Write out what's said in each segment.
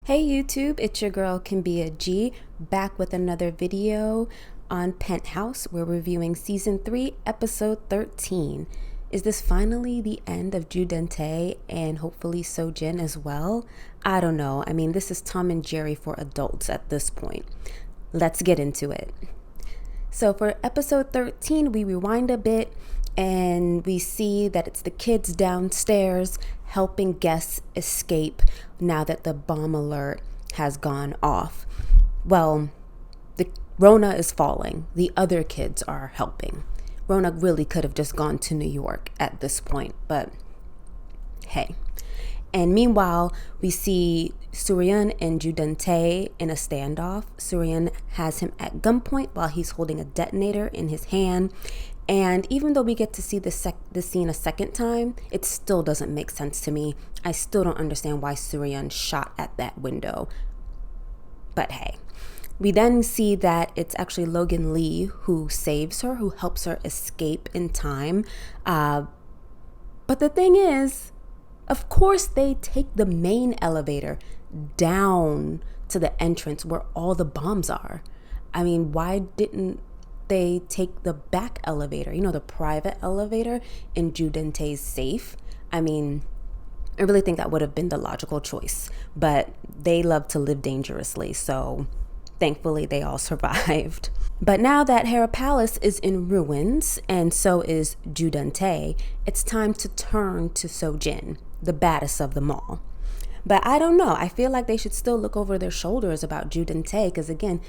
Hey YouTube, it's your girl Kymbia G, back with another video on Penthouse. We're reviewing Season 3, Episode 13. Is this finally the end of Judente and hopefully Sojin as well? I don't know. I mean, this is Tom and Jerry for adults at this point. Let's get into it. So for Episode 13, we rewind a bit and we see that it's the kids downstairs helping guests escape now that the bomb alert has gone off. Well, the Rona is falling. The other kids are helping. Rona really could have just gone to New York at this point, but hey. And meanwhile, we see Suryan and Judente in a standoff. Suryan has him at gunpoint while he's holding a detonator in his hand. And even though we get to see the scene a second time, it still doesn't make sense to me. I still don't understand why Suryan shot at that window. But hey. We then see that it's actually Logan Lee who saves her, who helps her escape in time. But the thing is, of course, they take the main elevator down to the entrance where all the bombs are. I mean, why didn't they take the back elevator, the private elevator in Judente's safe? I mean, I really think that would have been the logical choice, but they love to live dangerously, so thankfully they all survived. But now that Hera Palace is in ruins, and so is Judente, it's time to turn to Sojin, the baddest of them all. But I don't know, I feel like they should still look over their shoulders about Judente, because again,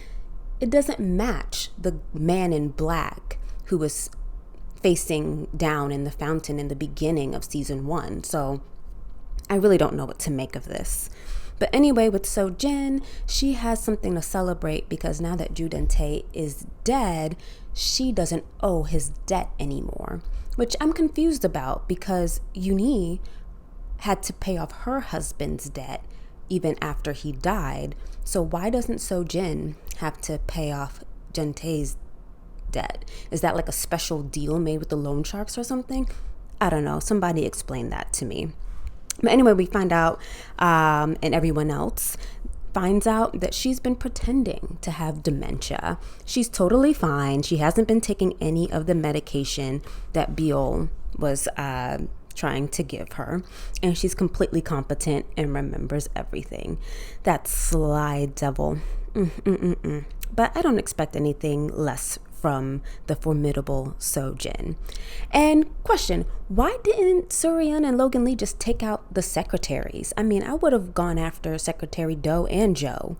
it doesn't match the man in black who was facing down in the fountain in the beginning of season 1. So I really don't know what to make of this. But anyway, with Sojin, she has something to celebrate because now that Judente is dead, she doesn't owe his debt anymore, which I'm confused about because Uni had to pay off her husband's debt even after he died. So why doesn't Sojin have to pay off Judente's debt? Is that like a special deal made with the loan sharks or something? I don't know. Somebody explain that to me. But anyway, we find out, and everyone else finds out that she's been pretending to have dementia. She's totally fine. She hasn't been taking any of the medication that Biol was trying to give her, and she's completely competent and remembers everything. That sly devil. But I don't expect anything less from the formidable Sojin. And question, why didn't Suryan and Logan Lee just take out the secretaries? I mean, I would have gone after Secretary Do and Joe.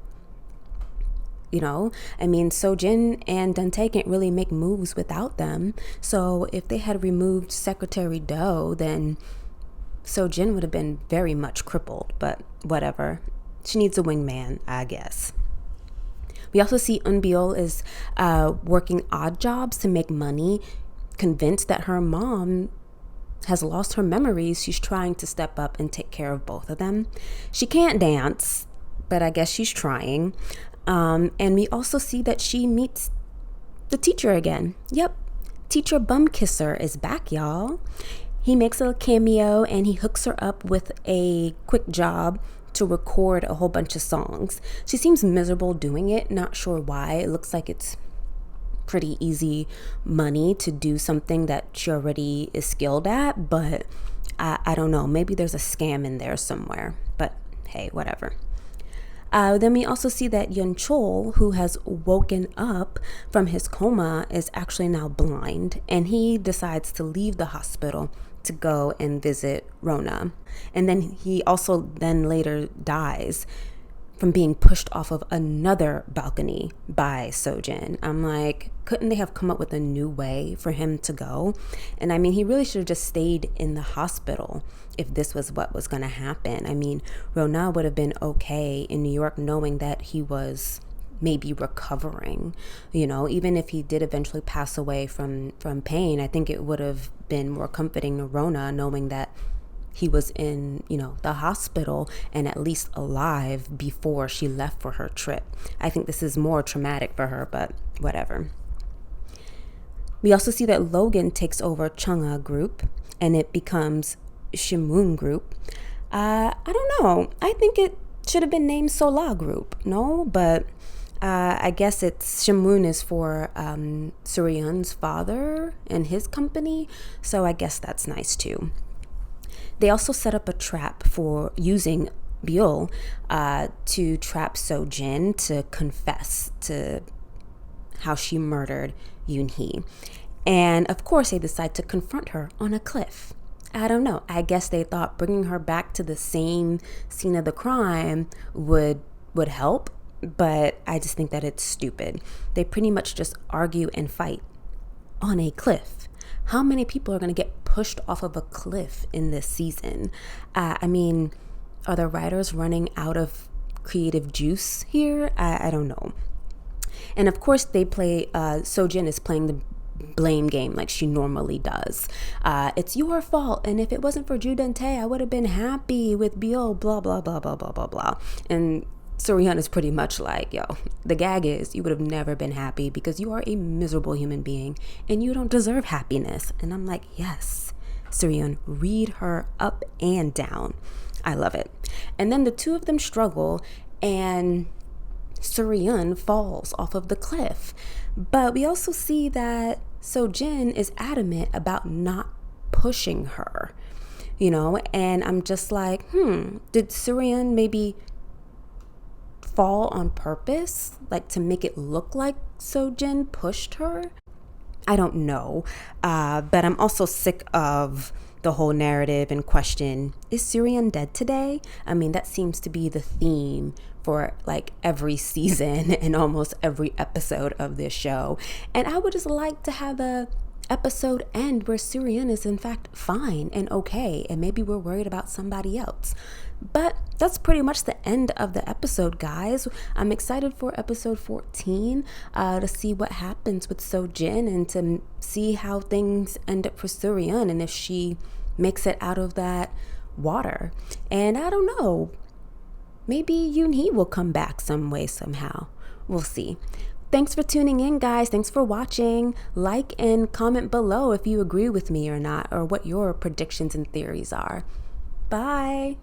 I mean, Sojin and Dante can't really make moves without them. So if they had removed Secretary Do, then Sojin would have been very much crippled. But whatever. She needs a wingman, I guess. We also see Unbiol is working odd jobs to make money, convinced that her mom has lost her memories. She's trying to step up and take care of both of them. She can't dance, but I guess she's trying. And we also see that she meets the teacher again. Yep, Teacher Bumkisser is back, y'all. He makes a cameo and he hooks her up with a quick job to record a whole bunch of songs. She seems miserable doing it, not sure why. It looks like it's pretty easy money to do something that she already is skilled at, but I don't know. Maybe there's a scam in there somewhere, but hey, whatever. Then we also see that Yun Chol, who has woken up from his coma, is actually now blind, and he decides to leave the hospital to go and visit Rona. And then he also then later dies from being pushed off of another balcony by Sojin. I'm like, couldn't they have come up with a new way for him to go? And I mean, he really should have just stayed in the hospital if this was what was going to happen. I mean, Rona would have been okay in New York knowing that he was maybe recovering, even if he did eventually pass away from pain. I think it would have been more comforting to Rona knowing that he was in, the hospital and at least alive before she left for her trip. I think this is more traumatic for her, but whatever. We also see that Logan takes over Chungha group and it becomes Shimun group. I don't know. I think it should have been named Sola Group, no? But I guess it's Shamoon is for Suryan's father and his company, so I guess that's nice too. They also set up a trap for using Byul to trap Sojin to confess to how she murdered Yoon-hee. And of course, they decide to confront her on a cliff. I don't know. I guess they thought bringing her back to the same scene of the crime would help, but I just think that it's stupid. They pretty much just argue and fight on a cliff. How many people are going to get pushed off of a cliff in this season? I mean, are the writers running out of creative juice here? I don't know. And of course, they play, Sojin is playing the blame game like she normally does. It's your fault, and if it wasn't for Judente, I would have been happy with Byul, blah, blah, blah, blah, blah, blah, blah. And Suryan is pretty much like, yo, the gag is you would have never been happy because you are a miserable human being and you don't deserve happiness. And I'm like, yes, Suryan, read her up and down. I love it. And then the two of them struggle and Suryan falls off of the cliff. But we also see that Sojin is adamant about not pushing her, you know, and I'm just like, did Suryan maybe fall on purpose, like to make it look like Sojin pushed her? I don't know, but I'm also sick of the whole narrative and question, is Suryan dead today? I mean, that seems to be the theme for like every season and almost every episode of this show. And I would just like to have the episode end where Suryan is in fact fine and okay, and maybe we're worried about somebody else. But that's pretty much the end of the episode, guys. I'm excited for episode 14 to see what happens with Sojin and to see how things end up for Suryan and if she makes it out of that water. And I don't know, maybe Yoon-hee will come back some way, somehow. We'll see. Thanks for tuning in, guys. Thanks for watching. Like and comment below if you agree with me or not, or what your predictions and theories are. Bye.